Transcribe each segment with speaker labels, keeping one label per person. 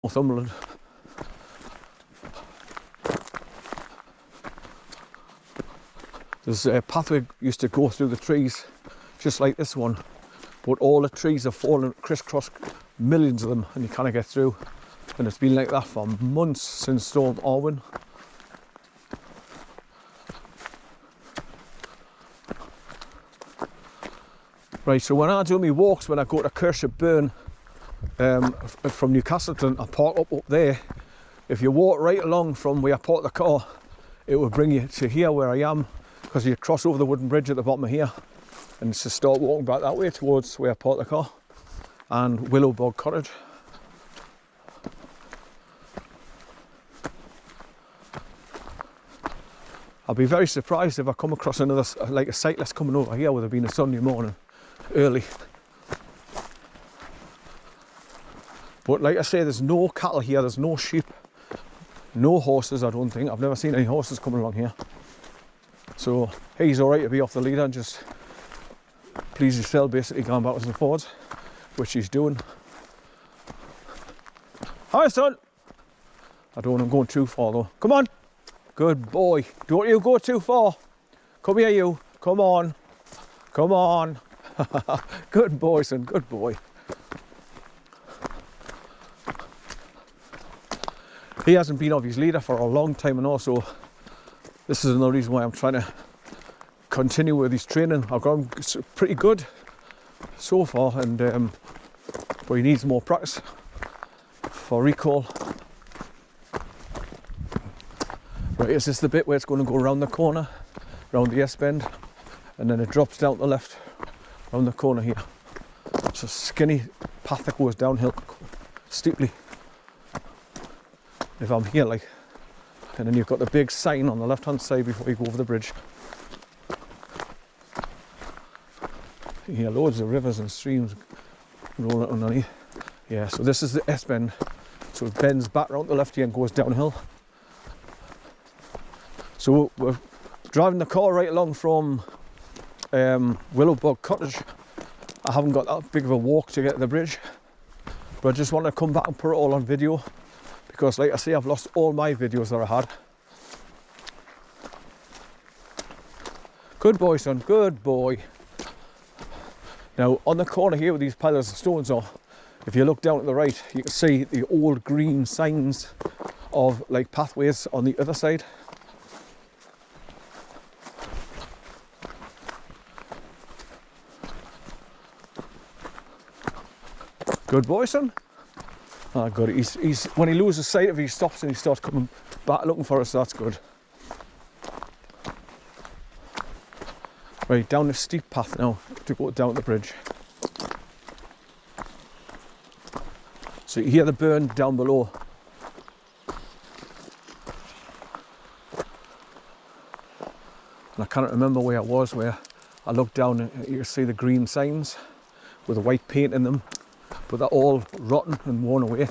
Speaker 1: Northumberland. There's a pathway used to go through the trees, just like this one, but all the trees have fallen crisscross, millions of them, and you can't get through. And it's been like that for months since Storm Arwen. Right, so when I do my walks, when I go to Kership Burn from Newcastleton, I park up there. If you walk right along from where I park the car, it will bring you to here where I am, because you cross over the wooden bridge at the bottom of here, and just start walking back that way towards where I park the car, and Willowbog Cottage. I'll be very surprised if I come across another, like a cyclist coming over here with it being a Sunday morning, early. But like I say, there's no cattle here, there's no sheep, no horses, I don't think. I've never seen any horses coming along here. So he's alright to be off the leader and just please yourself, basically going backwards and forwards, which he's doing. Hi son! I don't want him going too far though. Come on! Good boy. Don't you go too far. Come here you. Come on. Come on. Good boy son, good boy. He hasn't been off his leader for a long time, and also this is another reason why I'm trying to continue with his training. I've got him pretty good so far, and but he needs more practice for recall. Right, is this the bit where it's going to go around the corner, around the S-bend, and then it drops down to the left, around the corner here. It's a skinny path that goes downhill steeply. If I'm here, like, and then you've got the big sign on the left-hand side before you go over the bridge. You hear loads of rivers and streams rolling underneath. Yeah, so this is the S-bend. So it bends back around the left here and goes downhill. So we're driving the car right along from Willowbog Cottage. I haven't got that big of a walk to get to the bridge, but I just want to come back and put it all on video, because like I say, I've lost all my videos that I had. Good boy son, good boy. Now on the corner here where these piles of stones are, if you look down to the right, you can see the old green signs of like pathways on the other side. Good boy son. Oh good, he's when he loses sight of it, he stops and he starts coming back looking for us, so that's good. Right, down the steep path now to go down the bridge. So you hear the burn down below. And I can't remember where I was, where I looked down and you can see the green signs with the white paint in them, but they're all rotten and worn away.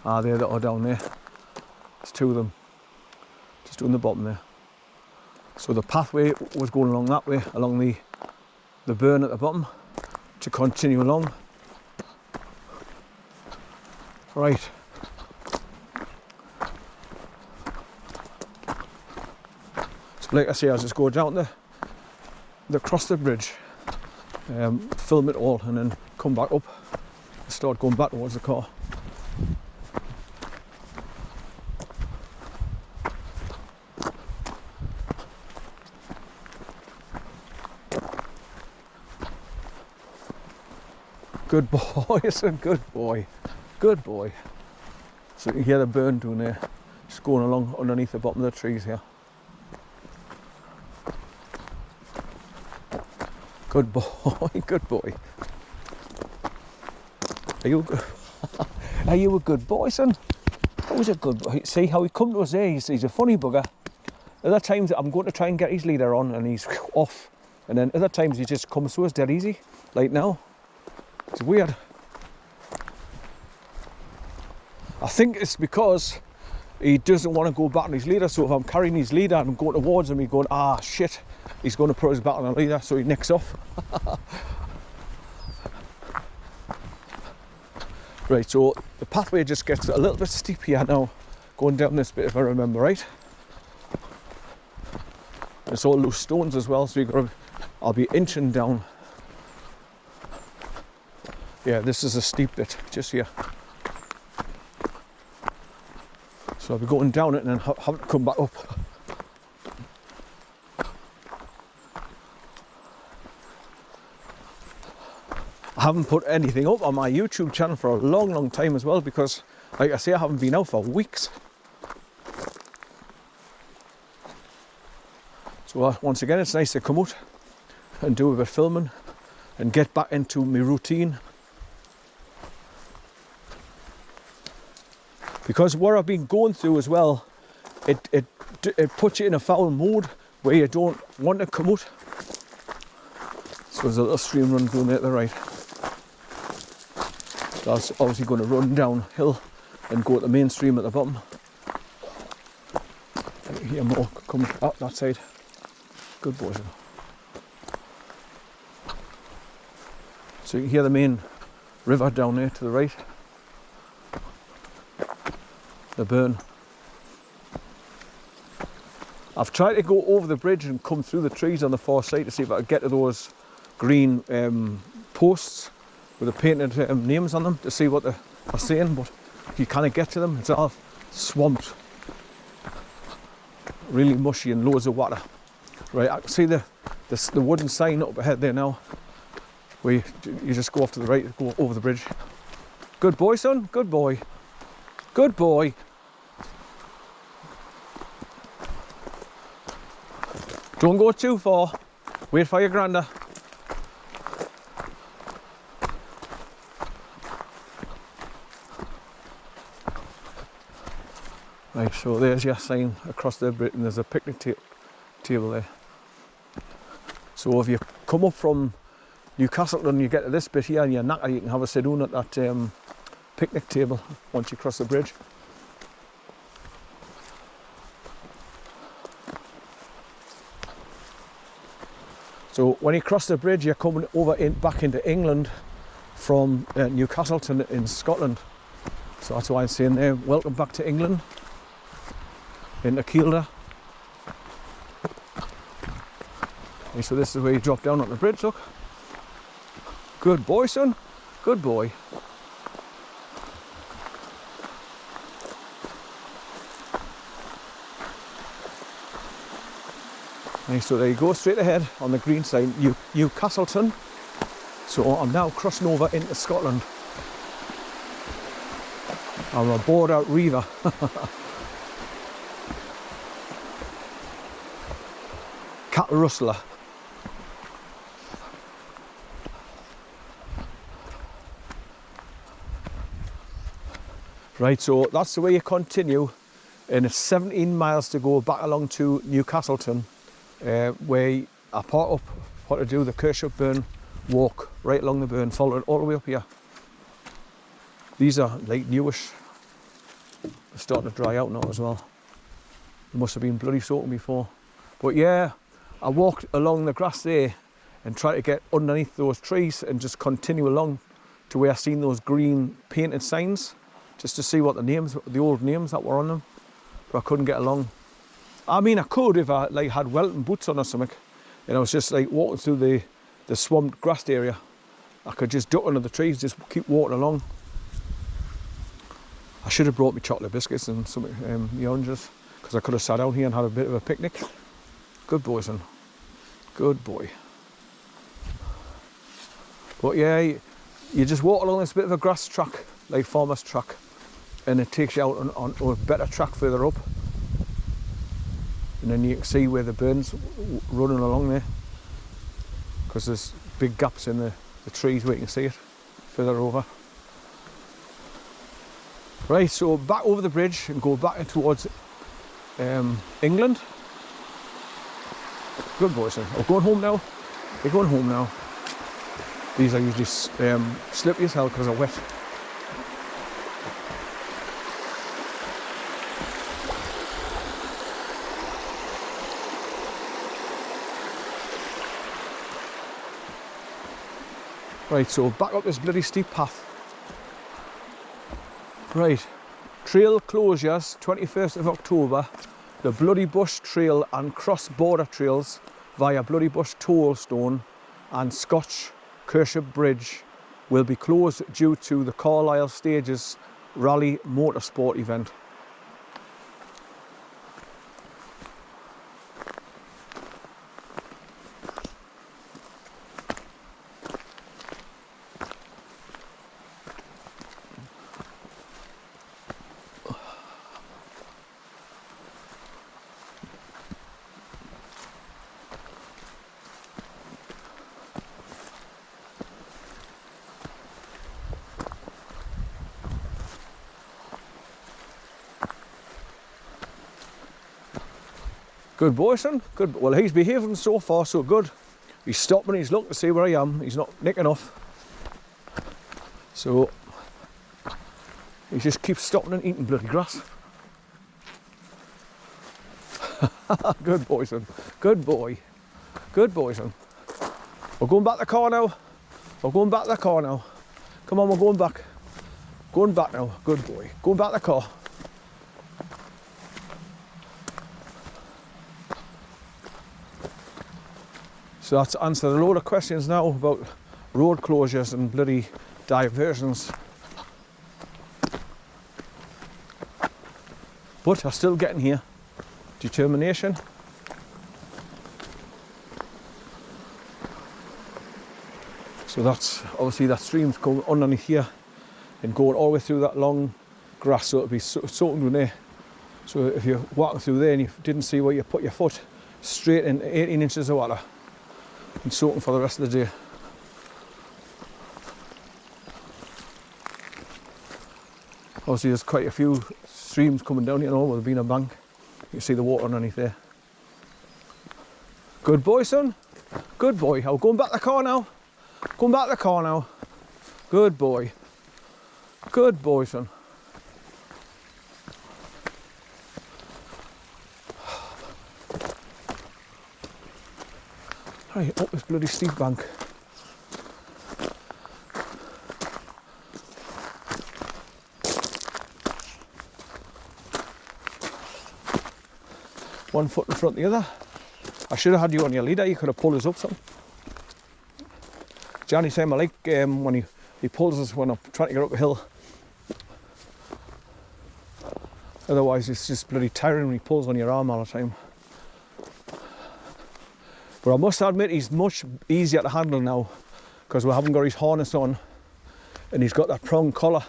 Speaker 1: Ah, there they are down there. There's two of them, just on the bottom there. So the pathway was going along that way, along the burn at the bottom, to continue along. Right. So like I say, I'll just go down across the bridge, film it all, and then come back up and start going back towards the car. Good boy, son, good boy, good boy. So you can hear the burn down there, just going along underneath the bottom of the trees here. Good boy, good boy. Are you a good, are you a good boy, son? Who's a good boy? See how he come to us there, he's a funny bugger. Other times I'm going to try and get his leader on and he's off. And then other times he just comes to us dead easy, like now. It's weird. I think it's because he doesn't want to go back on his leader, so if I'm carrying his leader and I'm going towards him, he's going, ah shit, he's going to put us back on the leader, so he nicks off. Right, so the pathway just gets a little bit steep here now, going down this bit if I remember right. It's all loose stones as well, so I'll be inching down. Yeah, this is a steep bit, just here. So I'll be going down it and then have to come back up. I haven't put anything up on my YouTube channel for a long time as well, because like I say, I haven't been out for weeks. So once again, it's nice to come out and do a bit of filming and get back into my routine. Because what I've been going through as well, it puts you in a foul mood where you don't want to come out. So there's a little stream run going there to the right. That's obviously going to run downhill and go to the main stream at the bottom. I hear more coming up that side. Good boys. So you can hear the main river down there to the right. The burn. I've tried to go over the bridge and come through the trees on the far side to see if I could get to those green posts with the painted names on them to see what they're saying, but you can't get to them. It's all swamped, really mushy and loads of water. Right, I can see the wooden sign up ahead there now, where you just go off to the right, go over the bridge. Good boy, son, good boy. Good boy. Don't go too far. Wait for your granda. Right, so there's your sign across the bridge, and there's a picnic table there. So if you come up from Newcastleton, you get to this bit here and you're knackered, you can have a sit down at that picnic table once you cross the bridge. So when you cross the bridge, you're coming over back into England from Newcastleton in Scotland. So that's why I'm saying there, welcome back to England, into Kielder. And so this is where you drop down on the bridge, look. Good boy, son, good boy. And so there you go, straight ahead on the green sign, Newcastleton. So I'm now crossing over into Scotland. I'm a bored out reaver. Cattle rustler. Right, so that's the way you continue, and it's 17 miles to go back along to Newcastleton, where I part up what to do the Kirshuk Burn walk right along the burn, follow it all the way up here. These are like newish. They're starting to dry out now as well. They must have been bloody soaking before. But yeah, I walked along the grass there and tried to get underneath those trees and just continue along to where I seen those green painted signs, just to see what the names, the old names that were on them. But I couldn't get along. I mean, I could if I like had welting boots on or something, and I was just like walking through the swamped grass area. I could just duck under the trees, just keep walking along. I should have brought me chocolate biscuits and some oranges, because I could have sat down here and had a bit of a picnic. Good boy, son. Good boy. But yeah, you just walk along this bit of a grass track, like farmer's track, and it takes you out on a better track further up. And then you can see where the burn's running along there, because there's big gaps in the trees where you can see it further over. Right, so back over the bridge and go back towards England. Good boy, son. Oh, going home now. You're going home now. These are usually slippery as hell because they're wet. Right, so back up this bloody steep path. Right, trail closures 21st of October. The Bloody Bush Trail and cross border trails via Bloody Bush Tollstone and Scotch Kership Bridge will be closed due to the Carlisle Stages Rally Motorsport event. Good boy, son. Good. Well, he's behaving so far so good. He's stopping, he's looking to see where I am. He's not nicking off. So he just keeps stopping and eating bloody grass. Good boy, son. Good boy. Good boy, son. We're going back to the car now. We're going back to the car now. Come on, we're going back. Going back now. Good boy. Going back to the car. So that's answered a load of questions now about road closures and bloody diversions. But I'm still getting here. Determination. So that's obviously that stream's going underneath here and going all the way through that long grass, so it'll be soaking down there. So if you're walking through there and you didn't see where you put your foot, straight in 18 inches of water and soaking for the rest of the day. Obviously there's quite a few streams coming down here, where there's been a bank. You can see the water underneath there. Good boy, son. Good boy. I'm going back to the car now. Going back to the car now. Good boy. Good boy, son. Right, up this bloody steep bank. One foot in front of the other. I should have had you on your leader, you could have pulled us up some. Johnny said I like when he pulls us when I'm trying to get up a hill. Otherwise it's just bloody tiring when he pulls on your arm all the time. But I must admit he's much easier to handle now because we haven't got his harness on and he's got that prong collar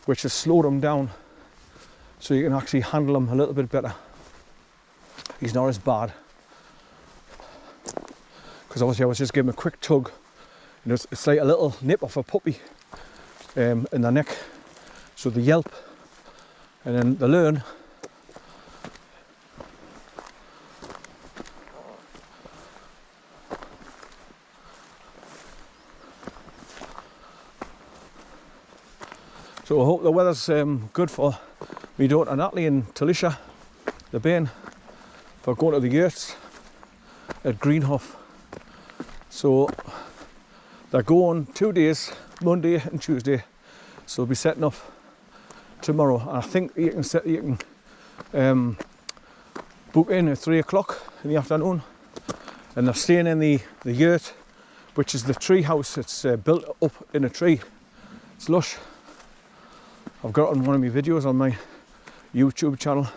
Speaker 1: which has slowed him down, so you can actually handle him a little bit better. He's not as bad. Because obviously I was just giving him a quick tug and it's like a little nip off a puppy in the neck. So the yelp and then the learn. So I hope the weather's good for me daughter Natalie and Talisha, the Bain, for going to the yurts at Greenhoff. So they're going 2 days, Monday and Tuesday. So they'll be setting off tomorrow. And I think you can book in at 3 o'clock in the afternoon. And they're staying in the yurt, which is the tree house. It's built up in a tree. It's lush. I've got it on one of my videos on my YouTube channel.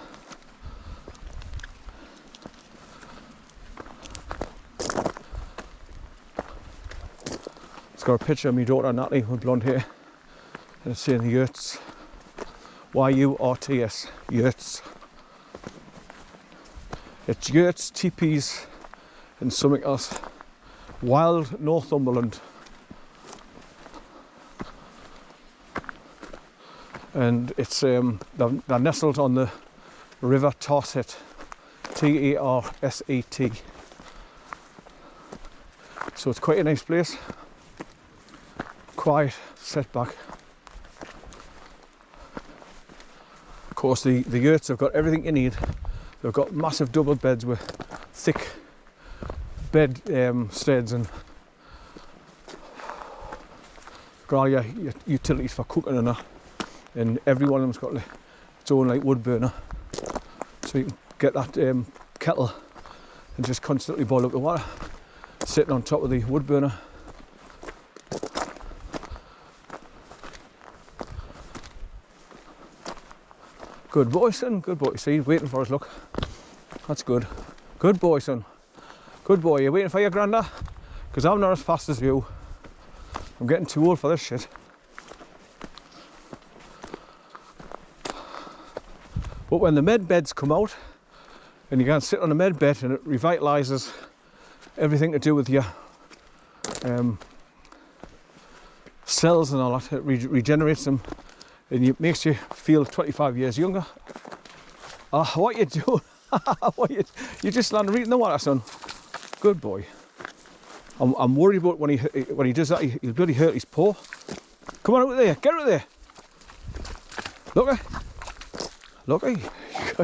Speaker 1: It's got a picture of my daughter Natalie with blonde hair, and it's saying the yurts. Y-U-R-T-S, yurts. It's yurts, teepees, and something else. Wild Northumberland. And it's they're nestled on the River Tarset, T-A-R-S-E-T. So it's quite a nice place. Quiet, set back. Of course the yurts have got everything you need. They've got massive double beds with thick bed steads and got all your utilities for cooking and that. and every one of them's got its own like wood burner, so you can get that kettle and just constantly boil up the water sitting on top of the wood burner. Good boy, son, good boy. See, he's waiting for us, look. That's good. Good boy, son. Good boy. You waiting for your granda? Because I'm not as fast as you. I'm getting too old for this shit. But when the med beds come out, and you can sit on a med bed, and it revitalises everything to do with your cells and all that, it regenerates them, and it makes you feel 25 years younger. What you doing? You just landed right in the water, son. Good boy. I'm worried about when he does that, he'll bloody hurt his paw. Come on out there, get out there. Look, look,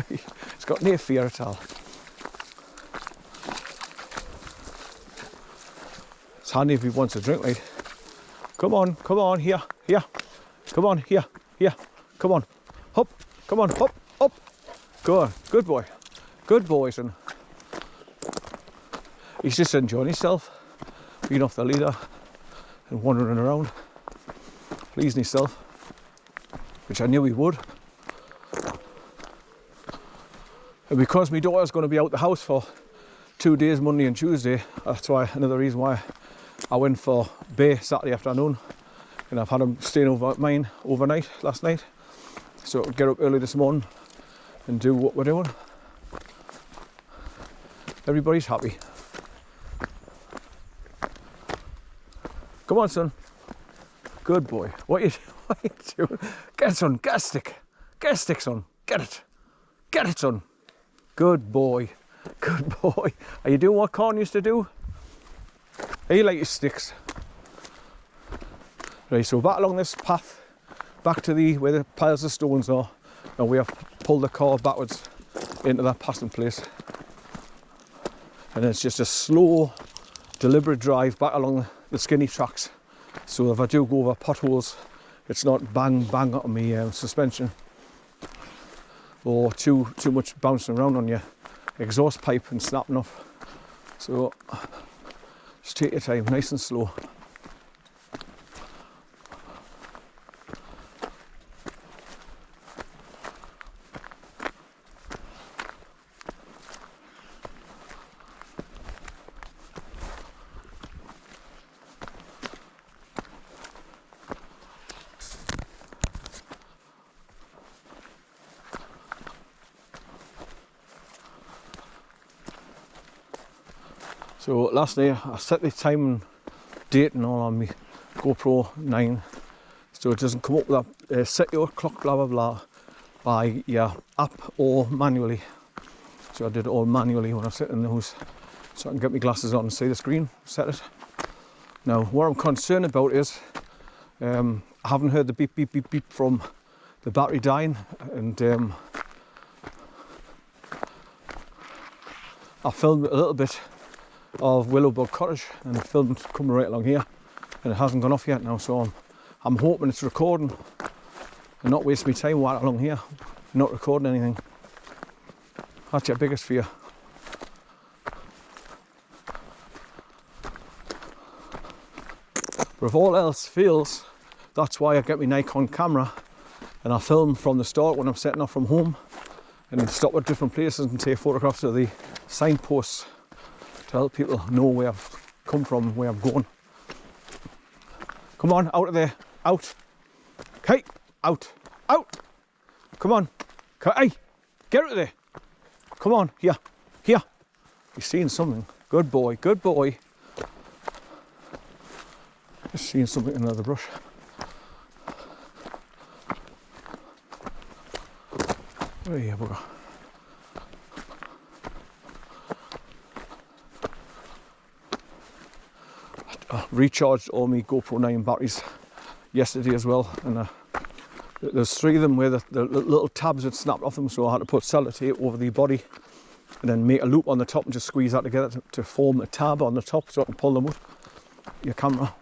Speaker 1: he's got no fear at all. It's handy if he wants a drink, like. Come on, here, come on, here, come on, hop, come on, hop, up. Go on, good boy, son. He's just enjoying himself, being off the leader and wandering around, pleasing himself, which I knew he would. And because my daughter's going to be out the house for 2 days, Monday and Tuesday, that's why another reason why I went for Bay Saturday afternoon, and I've had him staying over at mine overnight last night, so I'll get up early this morning and do what we're doing. Everybody's happy. Come on, son. Good boy. What are you doing? Get it, son. Get a stick. Get a stick, son. Get it. Get it, son. Good boy. Good boy. Are you doing what Corn used to do? Are you like your sticks? Right, so back along this path, back to where the piles of stones are, and we have pulled the car backwards into that passing place. And it's just a slow, deliberate drive back along the skinny tracks. So if I do go over potholes, it's not bang bang on my suspension, or too much bouncing around on your exhaust pipe and snapping off. So just take your time, nice and slow. So last night I set the time and date and all on my GoPro 9, so it doesn't come up with that set your clock blah blah blah by your app or manually. So I did it all manually when I sit in the house, so I can get my glasses on and see the screen, set it. Now what I'm concerned about is I haven't heard the beep beep beep beep from the battery dying, and I filmed a little bit of Willowbog cottage and the film coming right along here, and it hasn't gone off yet now, so I'm hoping it's recording and not waste my time while along here not recording anything. That's your biggest fear. But if all else fails, that's why I get my Nikon camera and I film from the start when I'm setting off from home, and then stop at different places and take photographs of the signposts to help people know where I've come from, where I'm going. Come on, out of there, out. Hey, out, out. Come on, hey, get out of there. Come on, here, here. You're seeing something. Good boy, good boy. Just seeing something in the brush. There you go. I recharged all my GoPro 9 batteries yesterday as well, and there's 3 of them where the little tabs had snapped off them, so I had to put sellotape over the body and then make a loop on the top and just squeeze that together to form a tab on the top, so I can pull them out your camera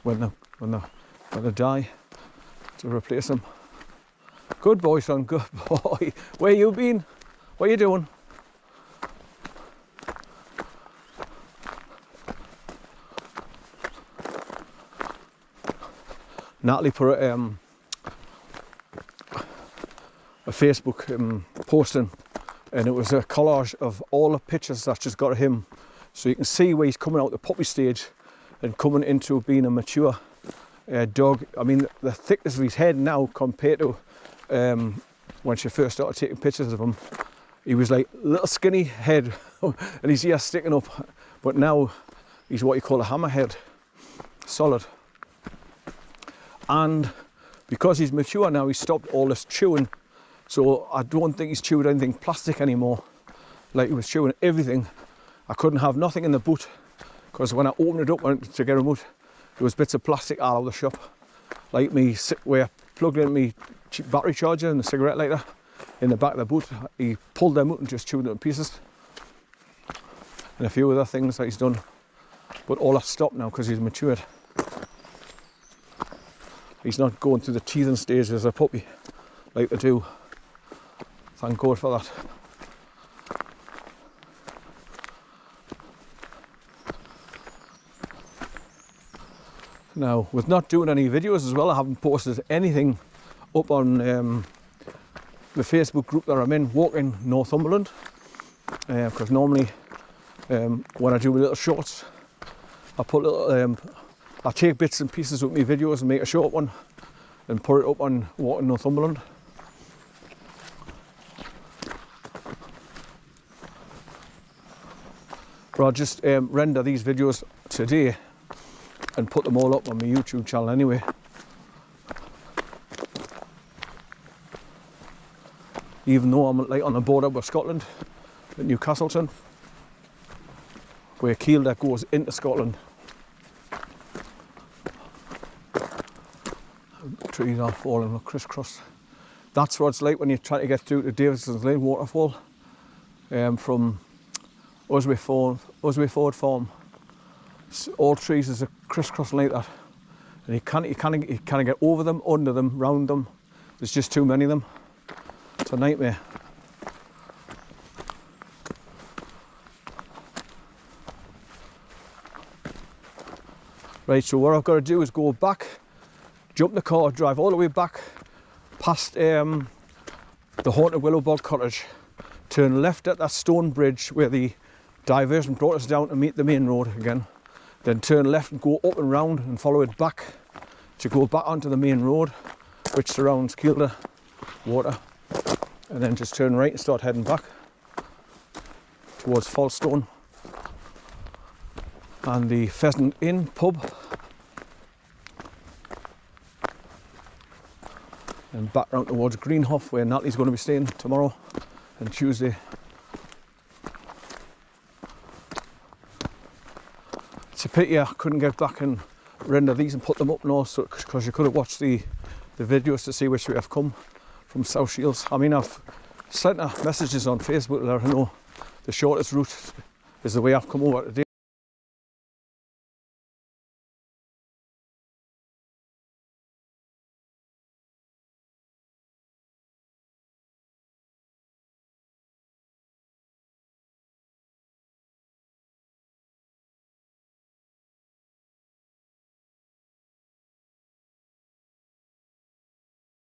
Speaker 1: when they die to replace them. Good boy, son, good boy. Where you been? What you doing? Natalie put a Facebook posting, and it was a collage of all the pictures that she's got of him, so you can see where he's coming out the puppy stage and coming into being a mature dog. I mean, the thickness of his head now compared to when she first started taking pictures of him, he was like little skinny head and his ears sticking up, but now he's what you call a hammerhead, solid. And because he's mature now, he's stopped all this chewing, so I don't think he's chewed anything plastic anymore like he was chewing everything. I couldn't have nothing in the boot, because when I opened it up to get a boot, there was bits of plastic all over the shop, like me where I plugged in my battery charger and the cigarette lighter in the back of the boot. He pulled them out and just chewed it in pieces, and a few other things that he's done, but all that's stopped now because he's matured. He's not going through the teething stage as a puppy like they do. Thank God for that. Now, with not doing any videos as well, I haven't posted anything up on the Facebook group that I'm in, Walking Northumberland, because normally when I do my little shorts, I put little I take bits and pieces of my videos and make a short one and put it up on Walking Northumberland. But I'll just render these videos today and put them all up on my YouTube channel anyway. Even though I'm like on the border with Scotland, at NEWCASTLETON, where Kielder goes into Scotland. Trees are falling crisscross. That's what it's like when you're trying to get through to Davidson's Lane waterfall from Usway Ford Farm. All trees is a crisscross like that, and you can't get over them, under them, round them. There's just too many of them. It's a nightmare. Right, so what I've got to do is go back, jump in the car, drive all the way back past the haunted Willowbog cottage, turn left at that stone bridge where the diversion brought us down to meet the main road again, then turn left and go up and round and follow it back to go back onto the main road which surrounds Kielder Water, and then just turn right and start heading back towards Falstone and the Pheasant Inn pub, and back round towards Greenhoff where Natalie's going to be staying tomorrow and Tuesday. It's a pity I couldn't get back and render these and put them up now, so because you could have watched the videos to see which way I've come from South Shields. I mean, I've sent her messages on Facebook to let her know the shortest route is the way I've come over today.